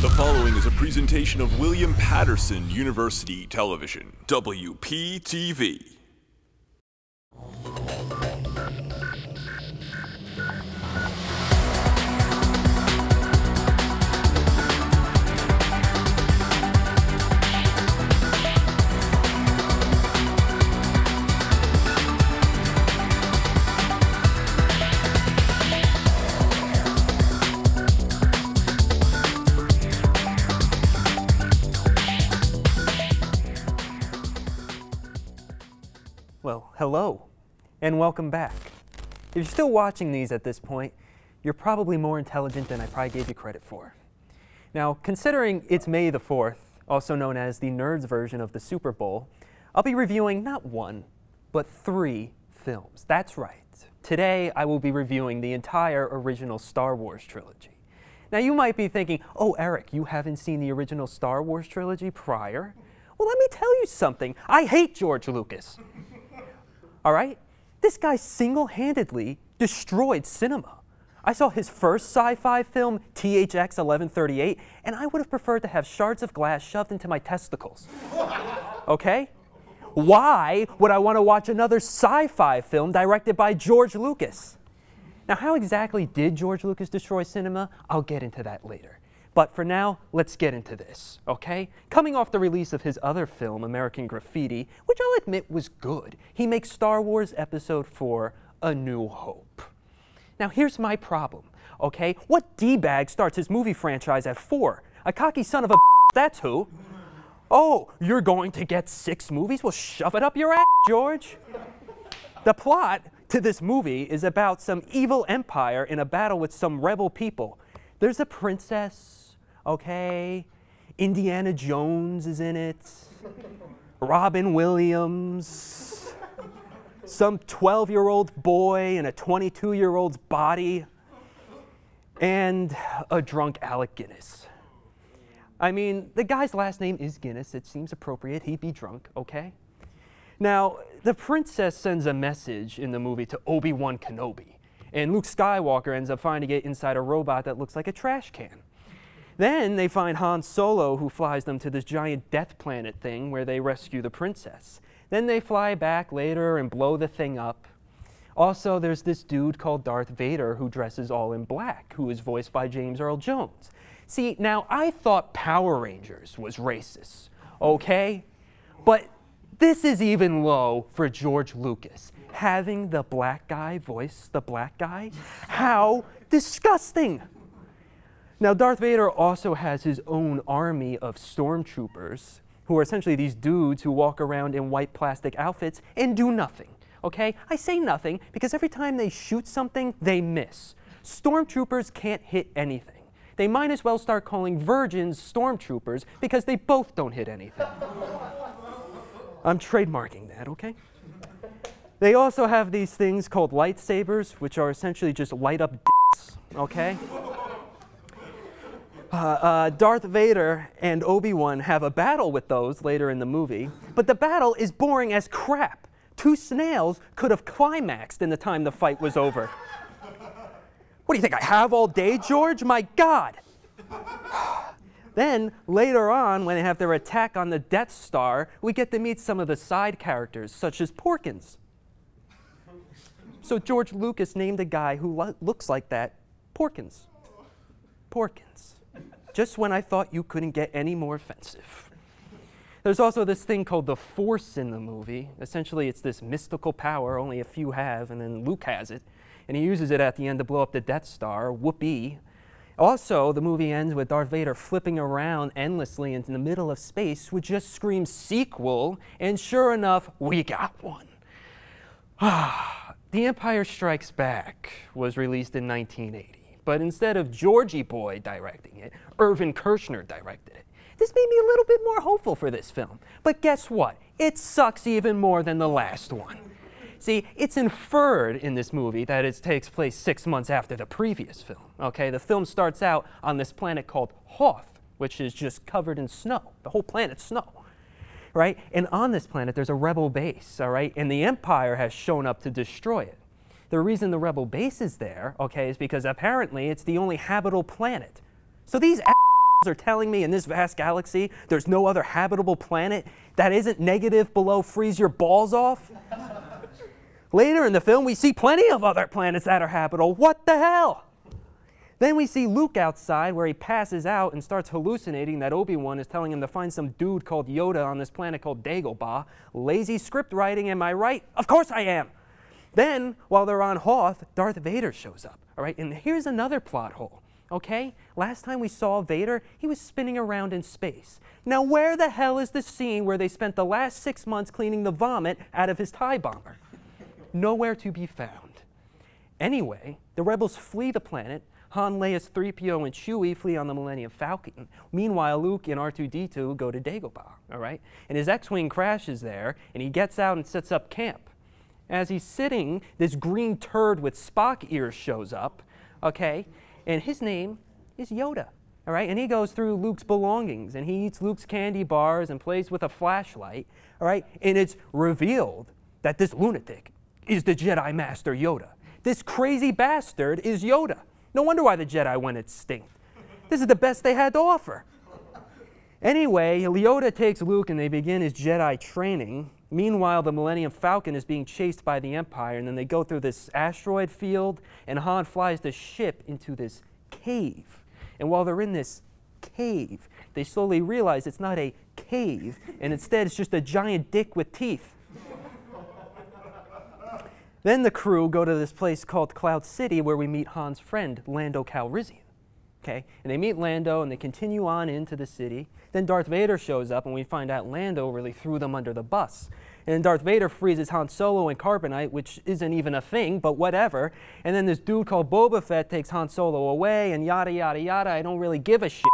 The following is a presentation of William Patterson University Television, WPTV. Well, hello, and welcome back. If you're still watching these at this point, you're probably more intelligent than I probably gave you credit for. Now, considering it's May the 4th, also known as the Nerds version of the Super Bowl, I'll be reviewing not one, but 3 films. That's right. Today, I will be reviewing the entire original Star Wars trilogy. Now, you might be thinking, oh, Eric, you haven't seen the original Star Wars trilogy prior? Well, let me tell you something. I hate George Lucas. All right? This guy single-handedly destroyed cinema. I saw his first sci-fi film, THX 1138, and I would have preferred to have shards of glass shoved into my testicles. Okay? Why would I want to watch another sci-fi film directed by George Lucas? Now, how exactly did George Lucas destroy cinema? I'll get into that later. But for now, let's get into this, okay? Coming off the release of his other film, American Graffiti, which I'll admit was good, he makes Star Wars Episode 4, A New Hope. Now, here's my problem, okay? What D-bag starts his movie franchise at 4? A cocky son of a that's who. Oh, you're going to get 6 movies? Well, shove it up your ass, George. The plot to this movie is about some evil empire in a battle with some rebel people. There's a princess, okay? Indiana Jones is in it. Robin Williams. Some 12-year-old boy in a 22-year-old's body. And a drunk Alec Guinness. I mean, the guy's last name is Guinness. It seems appropriate. He'd be drunk, okay? Now, the princess sends a message in the movie to Obi-Wan Kenobi. And Luke Skywalker ends up finding it inside a robot that looks like a trash can. Then they find Han Solo, who flies them to this giant death planet thing where they rescue the princess. Then they fly back later and blow the thing up. Also, there's this dude called Darth Vader who dresses all in black, who is voiced by James Earl Jones. See, now I thought Power Rangers was racist, okay? But this is even low for George Lucas. Having the black guy voice the black guy? How disgusting! Now, Darth Vader also has his own army of stormtroopers, who are essentially these dudes who walk around in white plastic outfits and do nothing, okay? I say nothing because every time they shoot something, they miss. Stormtroopers can't hit anything. They might as well start calling virgins stormtroopers because they both don't hit anything. I'm trademarking that, okay? They also have these things called lightsabers, which are essentially just light-up dicks, okay? Darth Vader and Obi-Wan have a battle with those later in the movie, but the battle is boring as crap. 2 snails could have climaxed in the time the fight was over. What do you think, I have all day, George? My God! Then, later on, when they have their attack on the Death Star, we get to meet some of the side characters, such as Porkins. So George Lucas named a guy who looks like that Porkins. Porkins. Just when I thought you couldn't get any more offensive. There's also this thing called the Force in the movie. Essentially, it's this mystical power only a few have, and then Luke has it. And he uses it at the end to blow up the Death Star. Whoopee. Also, the movie ends with Darth Vader flipping around endlessly into the middle of space, which just screams sequel, and sure enough, we got one. The Empire Strikes Back was released in 1980, but instead of Georgie Boy directing it, Irvin Kershner directed it. This made me a little bit more hopeful for this film, but guess what? It sucks even more than the last one. See, it's inferred in this movie that it takes place 6 months after the previous film, okay? The film starts out on this planet called Hoth, which is just covered in snow. The whole planet's snow. right? And on this planet, there's a rebel base, all right? And the Empire has shown up to destroy it. The reason the rebel base is there, okay, is because apparently it's the only habitable planet. So these are telling me in this vast galaxy there's no other habitable planet that isn't negative below freeze your balls off? Later in the film, we see plenty of other planets that are habitable. What the hell? Then we see Luke outside where he passes out and starts hallucinating that Obi-Wan is telling him to find some dude called Yoda on this planet called Dagobah. Lazy script writing, am I right? Of course I am. Then, while they're on Hoth, Darth Vader shows up, all right? And here's another plot hole, okay? Last time we saw Vader, he was spinning around in space. Now, where the hell is the scene where they spent the last 6 months cleaning the vomit out of his TIE bomber? Nowhere to be found. Anyway, the rebels flee the planet. Han, Leia, 3PO, and Chewie flee on the Millennium Falcon. Meanwhile, Luke and R2-D2 go to Dagobah, all right? And his X-Wing crashes there, and he gets out and sets up camp. As he's sitting, this green turd with Spock ears shows up, okay? And his name is Yoda, all right? And he goes through Luke's belongings, and he eats Luke's candy bars and plays with a flashlight, all right? And it's revealed that this lunatic is the Jedi Master Yoda. This crazy bastard is Yoda. No wonder why the Jedi went extinct. This is the best they had to offer. Anyway, Yoda takes Luke and they begin his Jedi training. Meanwhile, the Millennium Falcon is being chased by the Empire, and then they go through this asteroid field, and Han flies the ship into this cave. And while they're in this cave, they slowly realize it's not a cave, and instead it's just a giant dick with teeth. Then the crew go to this place called Cloud City where we meet Han's friend, Lando Calrissian. Okay? And they meet Lando and they continue on into the city. Then Darth Vader shows up and we find out Lando really threw them under the bus. And then Darth Vader freezes Han Solo in carbonite, which isn't even a thing, but whatever. And then this dude called Boba Fett takes Han Solo away and yada, yada, yada. I don't really give a shit.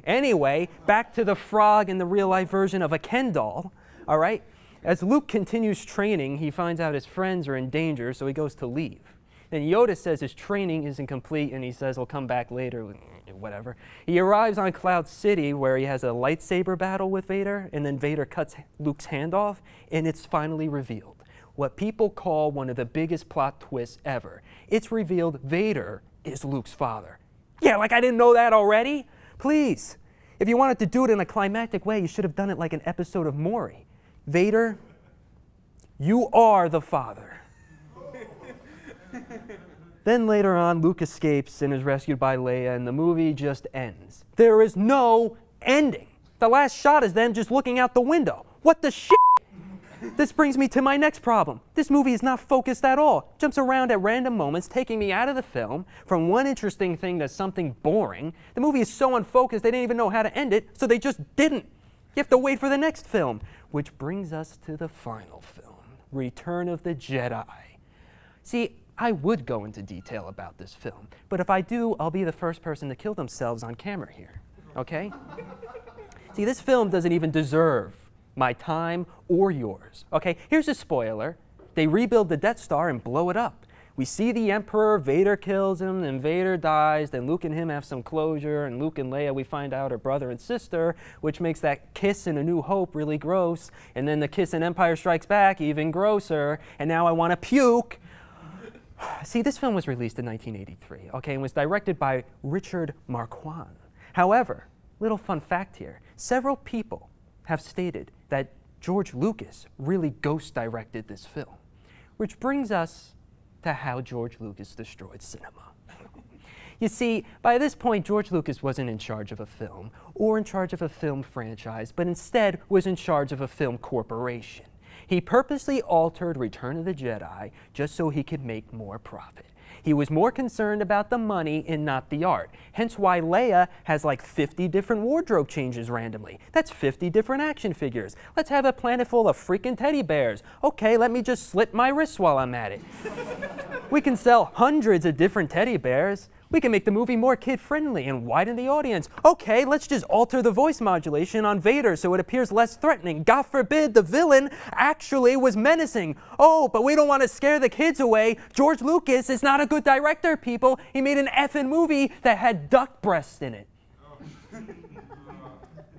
Anyway, back to the frog in the real-life version of a Ken doll, all right? As Luke continues training, he finds out his friends are in danger, so he goes to leave. Then Yoda says his training isn't complete, and he says he'll come back later, whatever. He arrives on Cloud City, where he has a lightsaber battle with Vader, and then Vader cuts Luke's hand off, and it's finally revealed. What people call one of the biggest plot twists ever. It's revealed Vader is Luke's father. Yeah, like I didn't know that already? Please, if you wanted to do it in a climactic way, you should have done it like an episode of Maury. Vader, you are the father. Then later on, Luke escapes and is rescued by Leia, and the movie just ends. There is no ending. The last shot is them just looking out the window. What the shit? This brings me to my next problem. This movie is not focused at all. Jumps around at random moments, taking me out of the film from one interesting thing to something boring. The movie is so unfocused, they didn't even know how to end it, so they just didn't. You have to wait for the next film, which brings us to the final film, Return of the Jedi. See, I would go into detail about this film, but if I do, I'll be the first person to kill themselves on camera here, okay? See, this film doesn't even deserve my time or yours, okay? Here's a spoiler. They rebuild the Death Star and blow it up. We see the Emperor, Vader kills him, then Vader dies, then Luke and him have some closure, and Luke and Leia, we find out, are brother and sister, which makes that kiss in A New Hope really gross, and then the kiss in Empire Strikes Back even grosser, and now I want to puke. See, this film was released in 1983, okay, and was directed by Richard Marquand. However, little fun fact here, several people have stated that George Lucas really ghost-directed this film, which brings us to how George Lucas destroyed cinema. You see, by this point, George Lucas wasn't in charge of a film or in charge of a film franchise, but instead was in charge of a film corporation. He purposely altered Return of the Jedi just so he could make more profit. He was more concerned about the money and not the art. Hence why Leia has like 50 different wardrobe changes randomly. That's 50 different action figures. Let's have a planet full of freaking teddy bears. Okay, let me just slit my wrists while I'm at it. We can sell hundreds of different teddy bears. We can make the movie more kid-friendly and widen the audience. Okay, let's just alter the voice modulation on Vader so it appears less threatening. God forbid the villain actually was menacing. Oh, but we don't want to scare the kids away. George Lucas is not a good director, people. He made an effing movie that had duck breasts in it.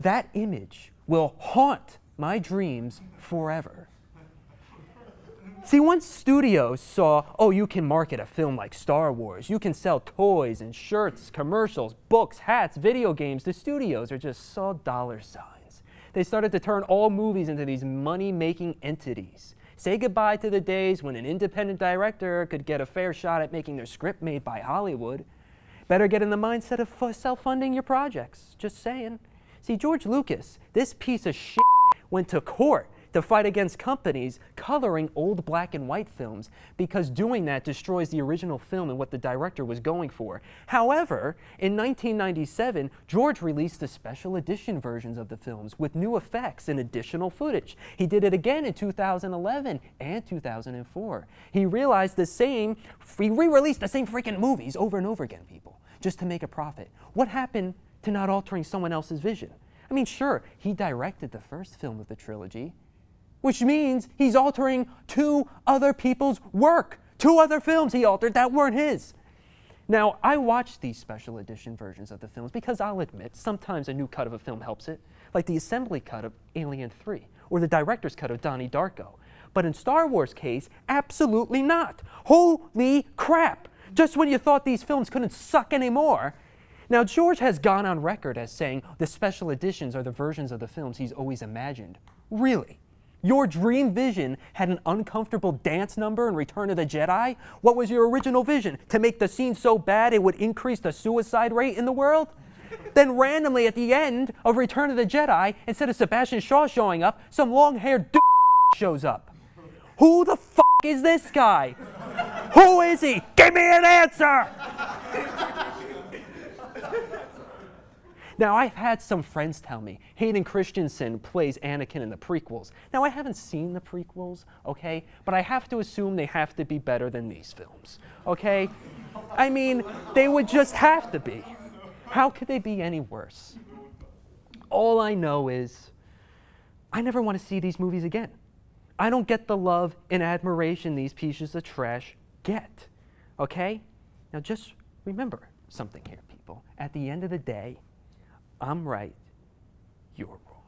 That image will haunt my dreams forever. See, once studios saw, oh, you can market a film like Star Wars, you can sell toys and shirts, commercials, books, hats, video games, the studios are just saw dollar signs. They started to turn all movies into these money-making entities. Say goodbye to the days when an independent director could get a fair shot at making their script made by Hollywood. Better get in the mindset of self-funding your projects, just saying. See, George Lucas, this piece of shit, went to court to fight against companies coloring old black and white films because doing that destroys the original film and what the director was going for. However, in 1997, George released the special edition versions of the films with new effects and additional footage. He did it again in 2011 and 2004. He re-released the same freaking movies over and over again, people, just to make a profit. What happened to not altering someone else's vision? I mean, sure, he directed the first film of the trilogy, which means he's altering 2 other people's work. 2 other films he altered that weren't his. Now, I watched these special edition versions of the films because I'll admit, sometimes a new cut of a film helps it, like the assembly cut of Alien 3 or the director's cut of Donnie Darko. But in Star Wars' case, absolutely not. Holy crap! Just when you thought these films couldn't suck anymore. Now, George has gone on record as saying the special editions are the versions of the films he's always imagined. Really? Your dream vision had an uncomfortable dance number in Return of the Jedi? What was your original vision? To make the scene so bad it would increase the suicide rate in the world? Then randomly at the end of Return of the Jedi, instead of Sebastian Shaw showing up, some long-haired dude shows up. Who the f*** is this guy? Who is he? Give me an answer! Now, I've had some friends tell me Hayden Christensen plays Anakin in the prequels. Now, I haven't seen the prequels, okay? But I have to assume they have to be better than these films, okay? I mean, they would just have to be. How could they be any worse? All I know is I never want to see these movies again. I don't get the love and admiration these pieces of trash get, okay? Now, just remember something here, people. At the end of the day, I'm right, you're wrong.